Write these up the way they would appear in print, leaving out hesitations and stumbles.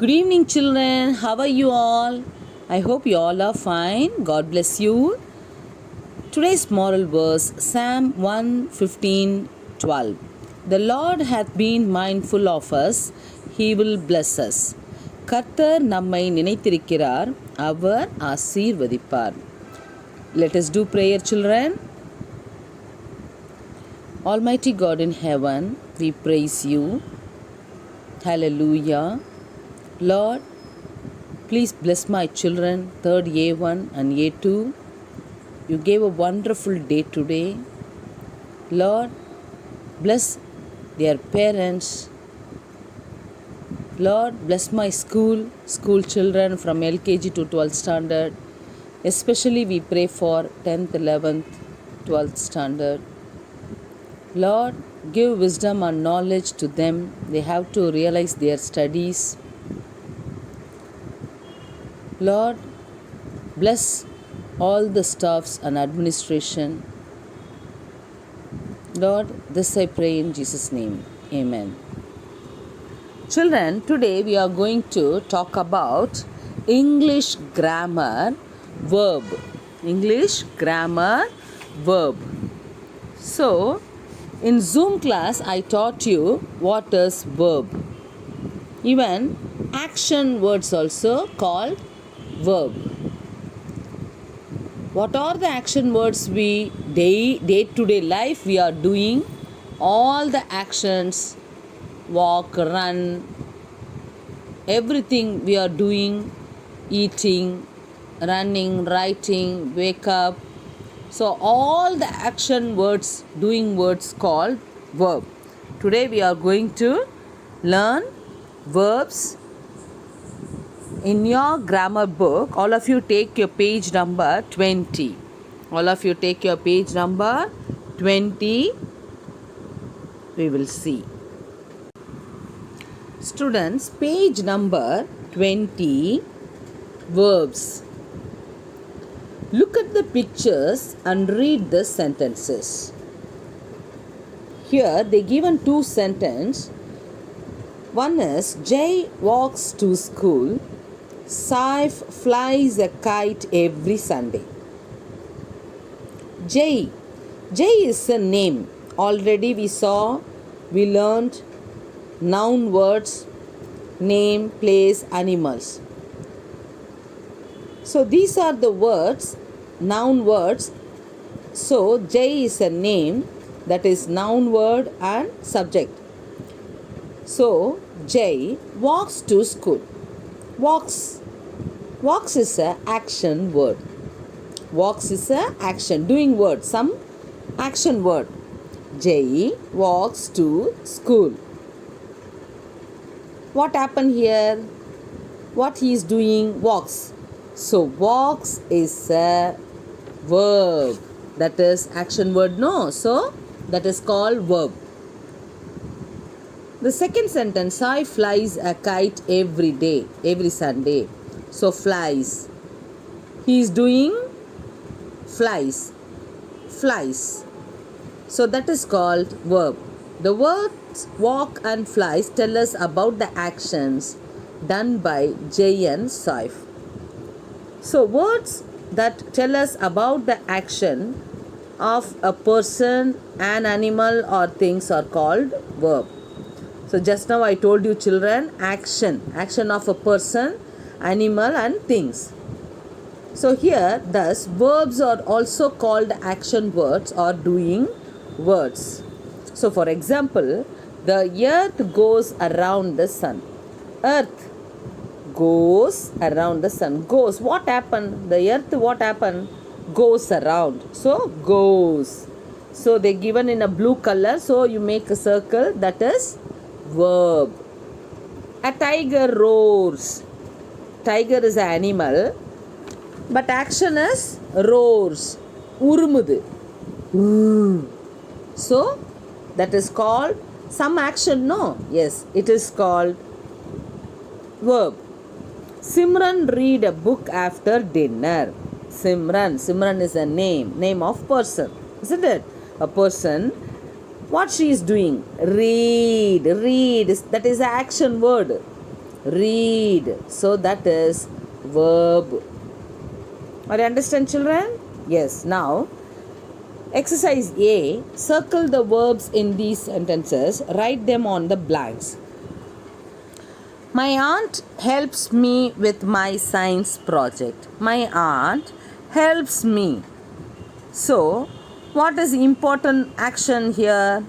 Good evening, children. How are you all? I hope you all are fine. God bless you. Today's moral verse, Psalm 1:15-12. The Lord hath been mindful of us. He will bless us. கர்த்தர் நம்மை நினைத்திருக்கிறார். அவர் ஆசீர்வதிப்பார். Let us do prayer, children. Almighty God in heaven, we praise you. Hallelujah. Lord, please bless my children, 3rd A1 and A2. You gave a wonderful day today. Lord, bless their parents. Lord, bless my school children from LKG to 12th standard. Especially we pray for 10th, 11th, 12th standard. Lord, give wisdom and knowledge to them. They have to realize their studies. Lord, bless all the staffs and administration. Lord, this I pray in Jesus' name. Amen. Children, today we are going to talk about English grammar verb. English grammar verb. So, in Zoom class, I taught you what is verb. Even action words also called verb. What are the action words we day-to-day life we are doing? All the actions, walk, run, everything we are doing, eating, running, writing, wake up. So all the action words, doing words called verb. Today we are going to learn verbs. In your grammar book, all of you take your page number 20. All of you take your page number 20. We will see. Students, page number 20, verbs. Look at the pictures and read the sentences. Here they given two sentences. One is Jay walks to school. Saif flies a kite every Sunday. Jay is a name. Already we learned noun words, name, place, animals. So these are the words, noun words. So Jay is a name, that is noun word and subject. So Jay walks to school. Walks is a action word. Walks is a action, doing word, some action word. Jay walks to school. What happened here? What he is doing? Walks. So walks is a verb. That is action word, no? So that is called verb. The second sentence, I flies a kite every day, every Sunday. So flies. He is doing flies. So that is called verb. The words walk and flies tell us about the actions done by Jay and Saif. So words that tell us about the action of a person, an animal or things are called verb. So just now I told you children, action of a person, animal and things. So here thus verbs are also called action words or doing words. So for example, the earth goes around the sun. Earth goes around the sun. Goes. What happened? The earth, what happened? Goes around. So goes. So they given in a blue color. So you make a circle, that is verb. A tiger roars. Tiger is an animal, but action is roars. Urumudu. So that is called some action, no? Yes, it is called verb. Simran read a book after dinner. Simran is a name of person, isn't it? A person. What she is doing? Read. That is an action word. read. So that is verb. Are you understand, children? Yes. Now, exercise A. Circle the verbs in these sentences. Write them on the blanks. My aunt helps me with my science project. My aunt helps me. So, what is important action here?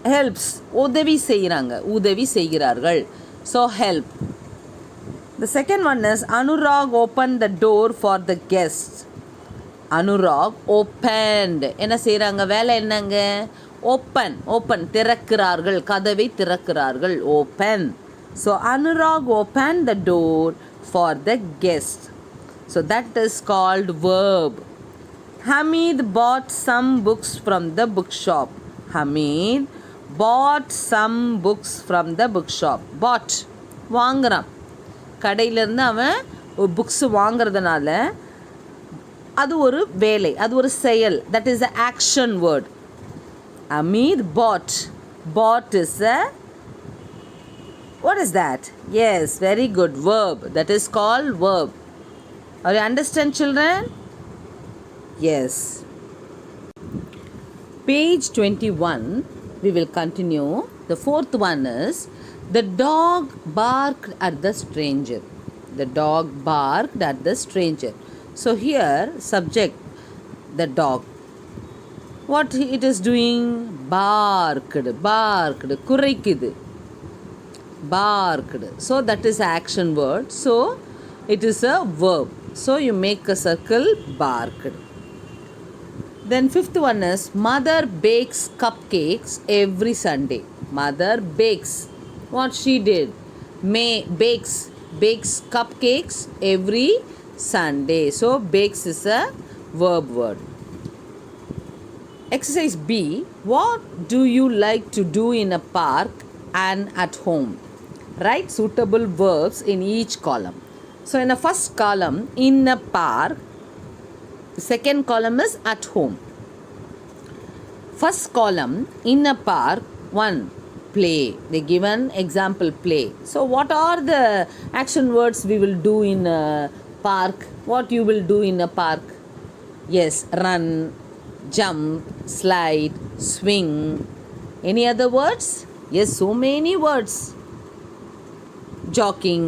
Helps. உதவி செய்கிறாங்க. உதவி செய்கிறார்கள். So, help. The second one is Anurag opened the door for the guests. Anurag opened. என்ன செய்கிறாங்க? வேலை என்னங்க? Open. திறக்கிறார்கள். கதவை திறக்கிறார்கள். Open. So, Anurag opened the door for the guest. So, that is called verb. Hamid bought some books from the bookshop. Hamid bought some books from the bookshop. Bought. வாங்குறான். கடையிலேருந்து அவன் ஒரு books வாங்குறதுனால அது ஒரு வேலை, அது ஒரு செயல். That is the action word. Hamid bought. Bought is a, what is that? Yes, very good. Verb. That is called verb. Are you understand, children? Yes. Page 21, we will continue. The fourth one is, the dog barked at the stranger. The dog barked at the stranger. So here, subject, the dog. What it is doing? Barked. குரைக்குது. Barked. So that is action word. So it is a verb. So you make a circle, barked. Then fifth one is, mother bakes cupcakes every Sunday. Mother bakes. What she did? Bakes cupcakes every Sunday. So bakes is a verb word. Exercise B. What do you like to do in a park and at home? Write suitable verbs in each column. So in the first column, in a park. The second column is at home. First column, in a park. 1. Play. They give an example, play. So what are the action words we will do in a park? What you will do in a park? Yes, run, jump, slide, swing. Any other words? Yes, so many words. Jogging,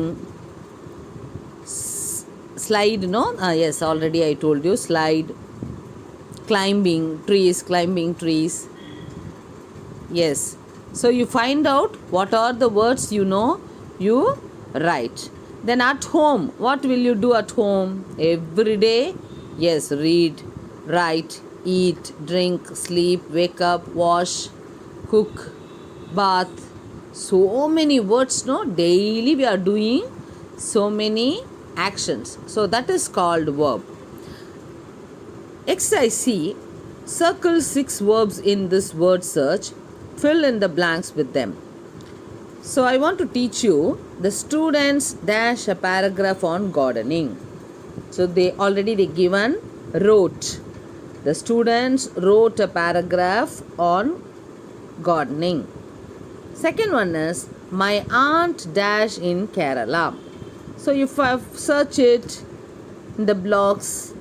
slide, no? Yes, already I told you, slide. Climbing trees. Yes. So you find out what are the words you know, you write. Then at home, what will you do at home? Every day? Yes, read, write, eat, drink, sleep, wake up, wash, cook, bath. So many words, no? Daily we are doing so many actions. So that is called verb. Exercise C. Circle 6 verbs in this word search. Fill in the blanks with them. So I want to teach you, the students dash a paragraph on gardening. So they given wrote. The students wrote a paragraph on gardening. Second one is, my aunt dash in Kerala. So if I search it in the blocks,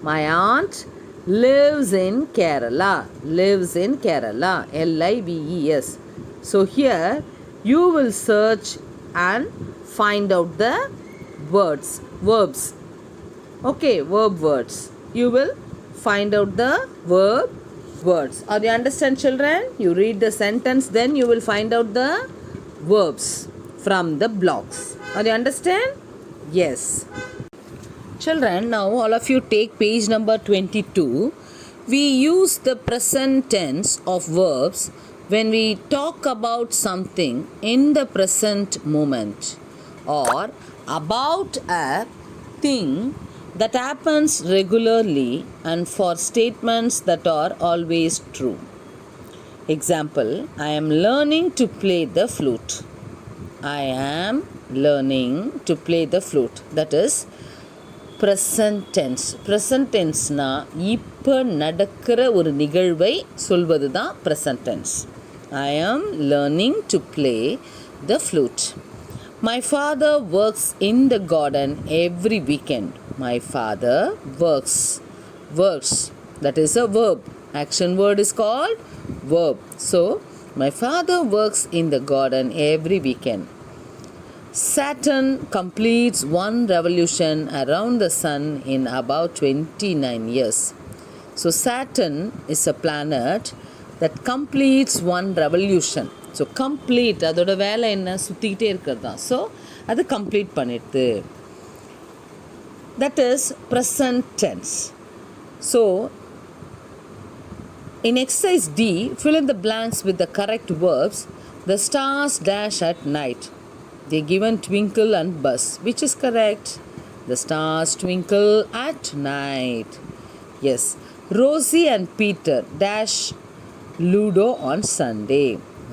my aunt lives in Kerala. Lives. So here you will search and find out the verbs. Okay, verb words. You will find out the verb words. Are you understand, children? You read the sentence, then you will find out the verbs from the blocks. Are you understand? Yes. Children, now all of you take page number 22. We use the present tense of verbs when we talk about something in the present moment or about a thing that happens regularly and for statements that are always true. Example, I am learning to play the flute. I am learning to play the flute. That is present tense. Present tense na இப்போ நடக்கிற ஒரு நிகழ்வை சொல்வது தான் present tense. I am learning to play the flute. My father works in the garden every weekend. My father works. Works. That is a verb. Action word is called verb. So, my father works in the garden every weekend. Saturn completes one revolution around the sun in about 29 years. So, Saturn is a planet that completes one revolution. So complete அதோட வேலை என்ன சுற்றிக்கிட்டே இருக்கிறது தான். So அது complete பண்ணிடுது. That is present tense. So in exercise D, fill in the blanks with the correct verbs. The stars dash at night. They given twinkle and buzz. Which is correct? The stars twinkle at night. Yes. Rosie and Peter dash Ludo on Sunday.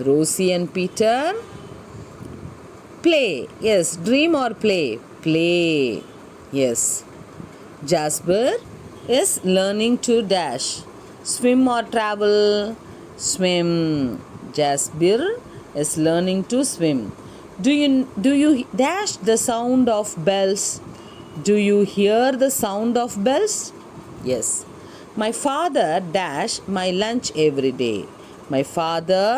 Rosie and Peter play. Yes. Dream or play? Play. Yes. Jasper is learning to dash. Swim or travel? Swim. Jasper is learning to swim. Do you dash the sound of bells? Do you hear the sound of bells? Yes. My father dash my lunch every day. My father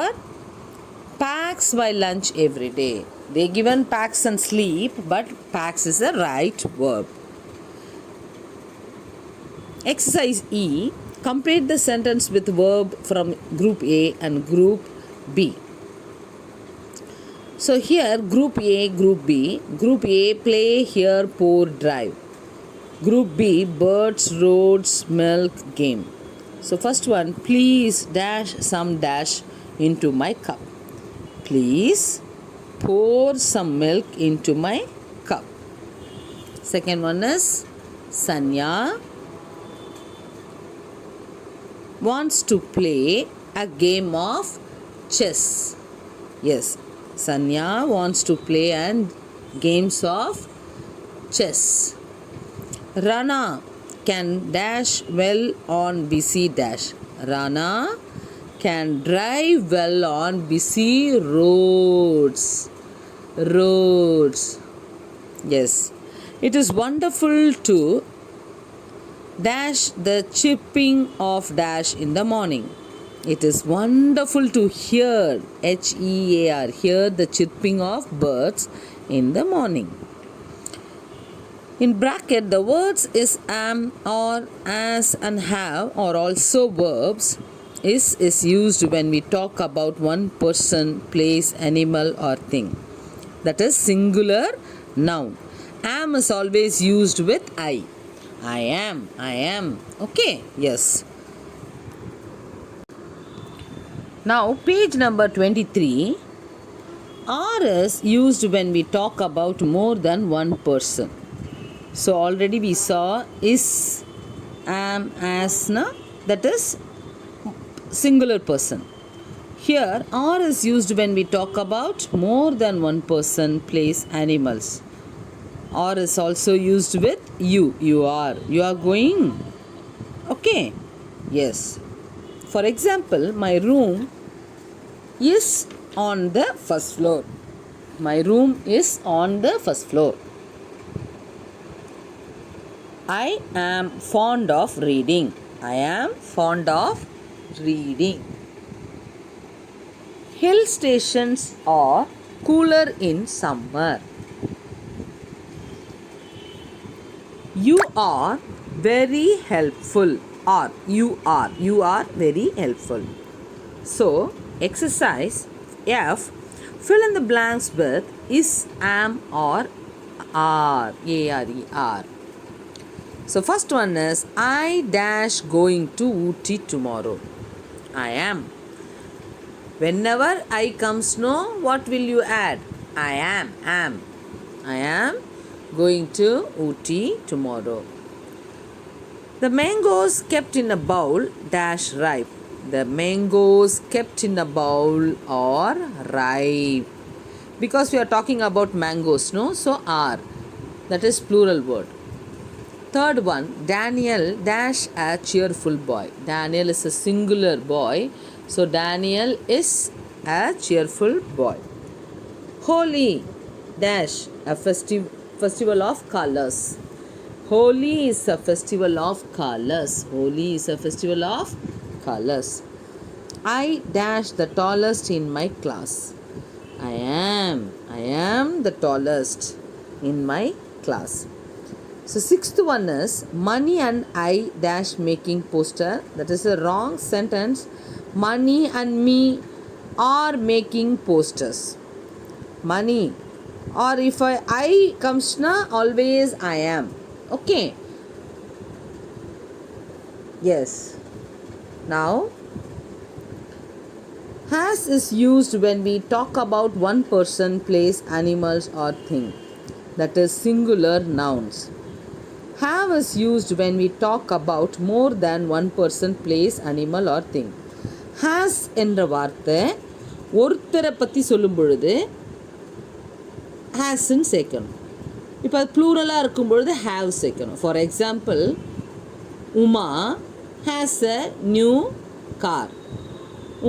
packs my lunch every day. They given packs and sleep, but packs is the right verb. Exercise E. Complete the sentence with verb from group A and group B. So here group A, group B. Group A, play, hear, pour, drive. Group B, birds, roads, milk, game. So first one, please dash some dash into my cup. Please pour some milk into my cup. Second one is Sanya wants to play a game of chess. Yes, Sanya wants to play and games of chess. Rana can dash well on busy dash. Rana can drive well on busy roads. Roads. Yes. It is wonderful to dash the chirping of dash in the morning. It is wonderful to hear, H-E-A-R, hear the chirping of birds in the morning. In bracket, the words is am, or, as and have are also verbs. Is used when we talk about one person, place, animal or thing. That is singular noun. Am is always used with I. I am. Okay, yes. Now, page number 23. Are is used when we talk about more than one person. So, already we saw is, am, as, na, that is singular person. Here, are is used when we talk about more than one person, place, animals. Or is also used with you. You are going. Okay, yes. For example, my room is on the first floor. My room is on the first floor. I am fond of reading. I am fond of reading. Hill stations are cooler in summer. You are very helpful. Or you are very helpful. So, exercise F. Fill in the blanks with is, am, or are. A-R-E-R. So, first one is I dash going to Ooty tomorrow. I am. Whenever I comes no, what will you add? I am. I am going to Ooty tomorrow. The mangoes kept in a bowl dash ripe. The mangoes kept in a bowl are ripe. Because we are talking about mangoes, no? So, are. That is plural word. Third one, Daniel dash a cheerful boy. Daniel is a singular boy. So, Daniel is a cheerful boy. Holy dash a festival of colors. Holi is a festival of colors. Holi is a festival of colors. I dash the tallest in my class. I am the tallest in my class. So sixth one is money and I dash making poster. That is a wrong sentence. Money and me are making posters. Money, or if I comes na, always I am. Okay. Yes. Now, has is used when we talk about one person, place, animals or thing. That is singular nouns. Have is used when we talk about more than one person, place, animal or thing. Has என்ற வார்த்தை ஒருத்தரை பற்றி சொல்லும் பொழுது ஹேஸ்ன்னு சேர்க்கணும். இப்போ அது ப்ளூரலாக இருக்கும் பொழுது ஹேவ் சேர்க்கணும். For example, Uma has a new car.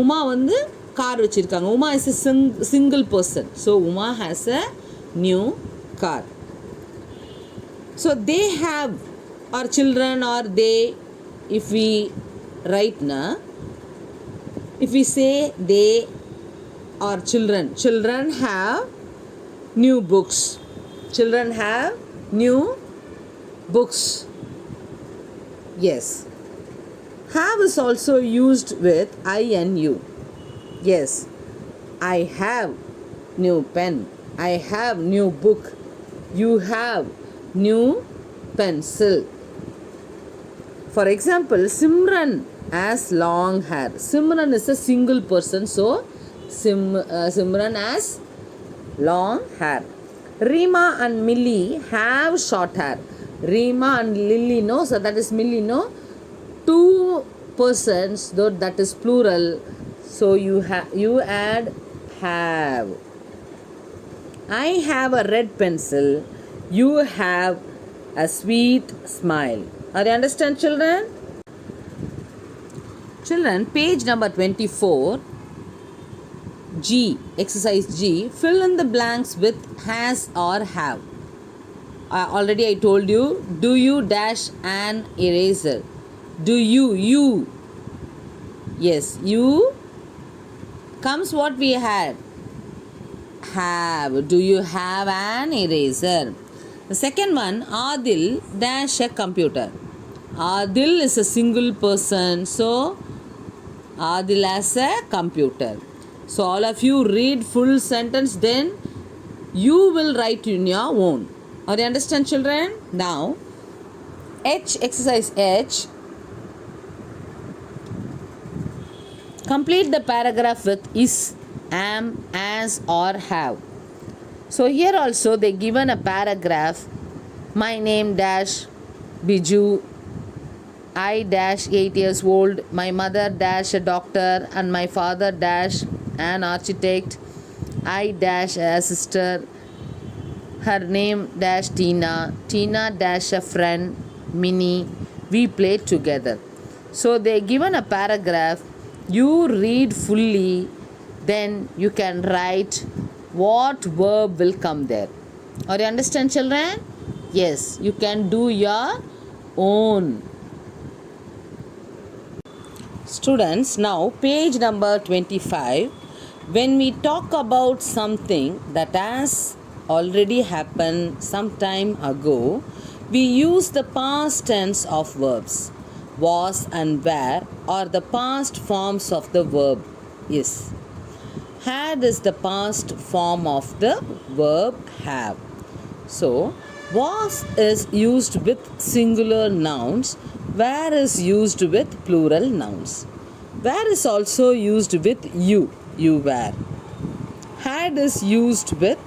Uma வந்து கார் வச்சுருக்காங்க. Uma is a single person. So Uma has a new car. So they have are children are they, if we ரைட்னா, if we say they or children have new books. Children have new books. Yes. Have is also used with I and you. Yes. I have new pen. I have new book. You have new pencil. For example, Simran has long hair. Simran is a single person, so Simran has long hair. Reema and Millie have short hair. Reema and Lily, no, so that is Millie, no. Two persons, though that is plural, so you add have. I have a red pencil. You have a sweet smile. Are you understand, children? Children, page number 24, G, exercise G, fill in the blanks with has or have. Already I told you, do you dash an eraser? Do you, yes, you comes what we had, have. Do you have an eraser? The second one, Adil dash a computer. Adil is a single person, so Adil has a computer. So all of you read full sentence, then you will write in your own. Are you understand, children? Now, H, exercise H. Complete the paragraph with is, am, as or have. So here also they given a paragraph. My name dash Biju. I dash 8 years old. My mother dash a doctor and my father dash an architect. I dash a sister. Her name dash Tina. Tina dash a friend Minnie. We play together. So they given a paragraph. You read fully, then you can write what verb will come there. Are you understand, children? Yes, you can do your own. Students, now page number 25. When we talk about something that has already happened some time ago, we use the past tense of verbs. Was and were are the past forms of the verb is. Had is the past form of the verb have. So, was is used with singular nouns. Were is used with plural nouns. Were is also used with you. You were. Had is used with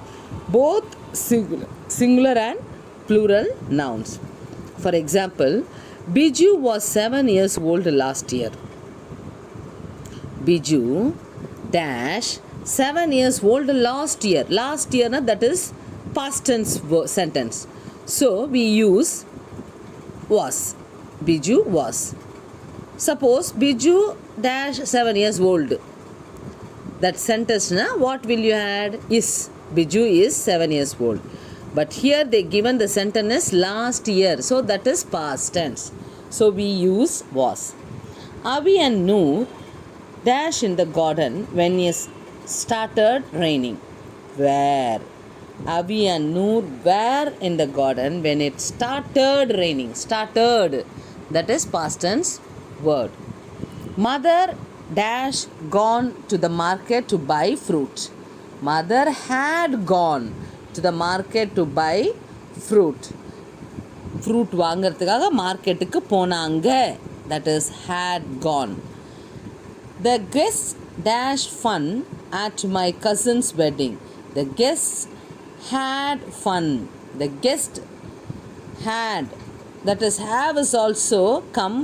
both singular and plural nouns. For example, Biju was 7 years old last year. Biju dash 7 years old last year. Last year, that is past tense sentence. So we use was. Biju was. Suppose Biju dash 7 years old. That sentence, what will you add? Is. Biju is 7 years old. But here they given the sentence is last year. So that is past tense. So we use was. Avi and Noor dash in the garden when it started raining. Where? Avi and Noor were in the garden when it started raining. Started. That is past tense word. Mother dash gone to the market to buy fruit. Mother had gone to the market to buy fruit. Fruit வாங்கிறதுக்காக மார்க்கெட்டுக்கு போனாங்க. That is had gone. The guests dash fun at my cousin's wedding. The guests had fun. The guest had. That is have is also come.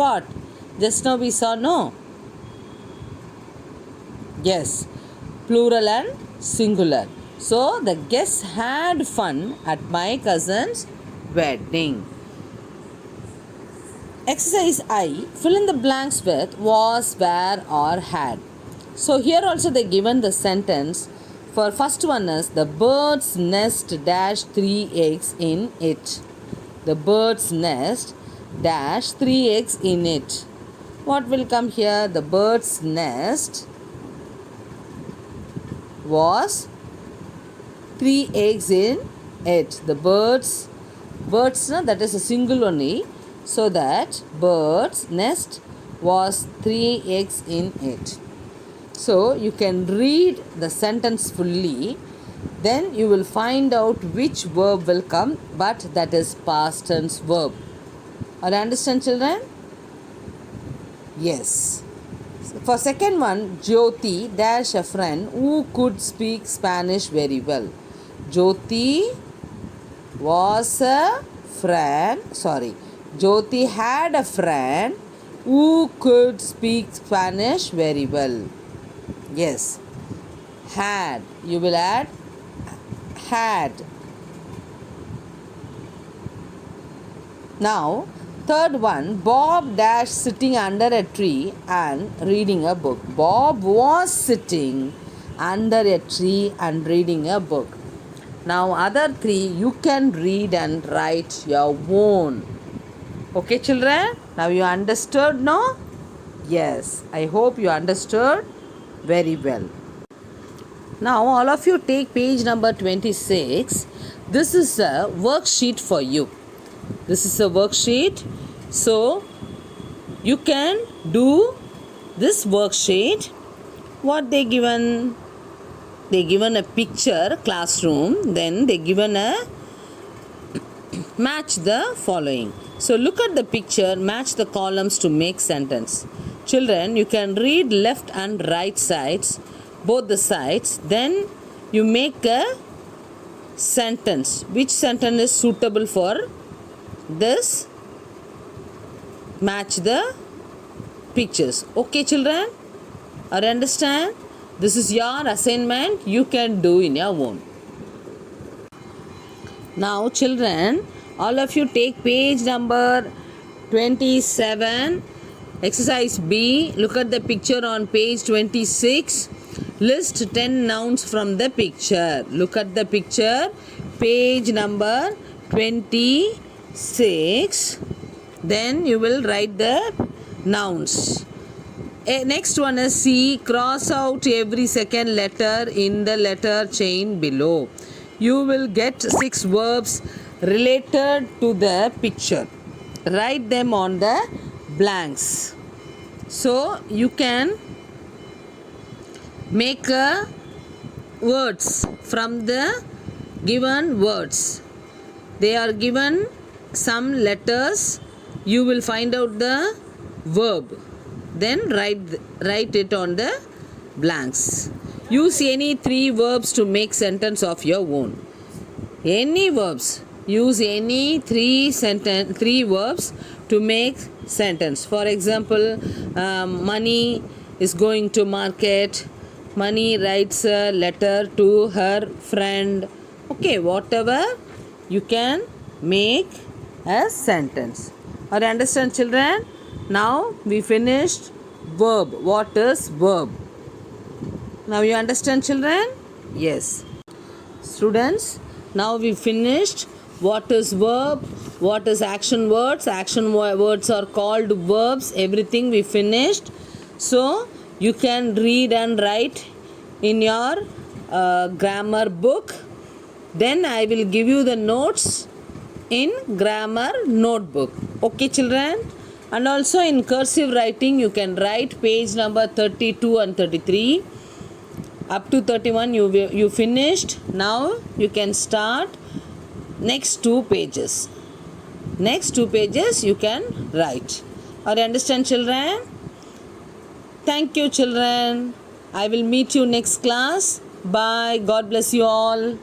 What? Just now we saw no. Yes. Plural and singular. So the guests had fun at my cousin's wedding. Exercise I. Fill in the blanks with was, were or had. So here also they given the sentence. For first one is the bird's nest dash 3 eggs in it. The bird's nest dash 3 eggs in it. What will come here? The bird's nest was 3 eggs in it. The birds no, that is a single only. So that bird's nest was 3 eggs in it. So you can read the sentence fully. Then you will find out which verb will come. But that is past tense verb. Are you understand, children? Yes. For second one, Jyoti dash a friend who could speak Spanish very well. Jyoti was a friend. Jyoti had a friend who could speak Spanish very well. Yes. Had. You will add had. Now, third one, Bob dash sitting under a tree and reading a book. Bob was sitting under a tree and reading a book. Now, other three you can read and write your own. Okay, children? Now you understood, no? Yes. I hope you understood very well. Now, all of you take page number 26. This is a worksheet for you. This is a worksheet. So, you can do this worksheet. What they given? They given a picture, classroom. Then they given a match the following. So, look at the picture, match the columns to make sentence. Children, you can read left and right sides, both the sides. Then you make a sentence. Which sentence is suitable for this? Match the pictures. Okay, children? Or understand? This is your assignment. You can do in your own. Now, children, all of you take page number 27. Exercise B. Look at the picture on page 26. List 10 nouns from the picture. Look at the picture. Page number 26. Then you will write the nouns. Next one is C. Cross out every second letter in the letter chain below. You will get 6 verbs related to the picture. Write them on the blanks. So you can make words from the given words. They are given some letters. You will find out the verb. Then write it on the blanks. Use any 3 verbs to make sentence of your own. Any verbs. Use any 3 verbs to make sentence. For example, Mani is going to market. Mani writes a letter to her friend. Okay, whatever you can make a sentence. Or understand, children? Now we finished verb. What is verb? Now you understand, children? Yes. Students, now we finished what is verb, what is action words. Words are called verbs. Everything we finished. So you can read and write in your grammar book. Then I will give you the notes in grammar notebook. Okay, children? And also in cursive writing, you can write page number 32 and 33. Up to 31 you finished. Now you can start next two pages. Next two pages you can write. Are you understand, children? Thank you, children. I will meet you next class. Bye. God bless you all.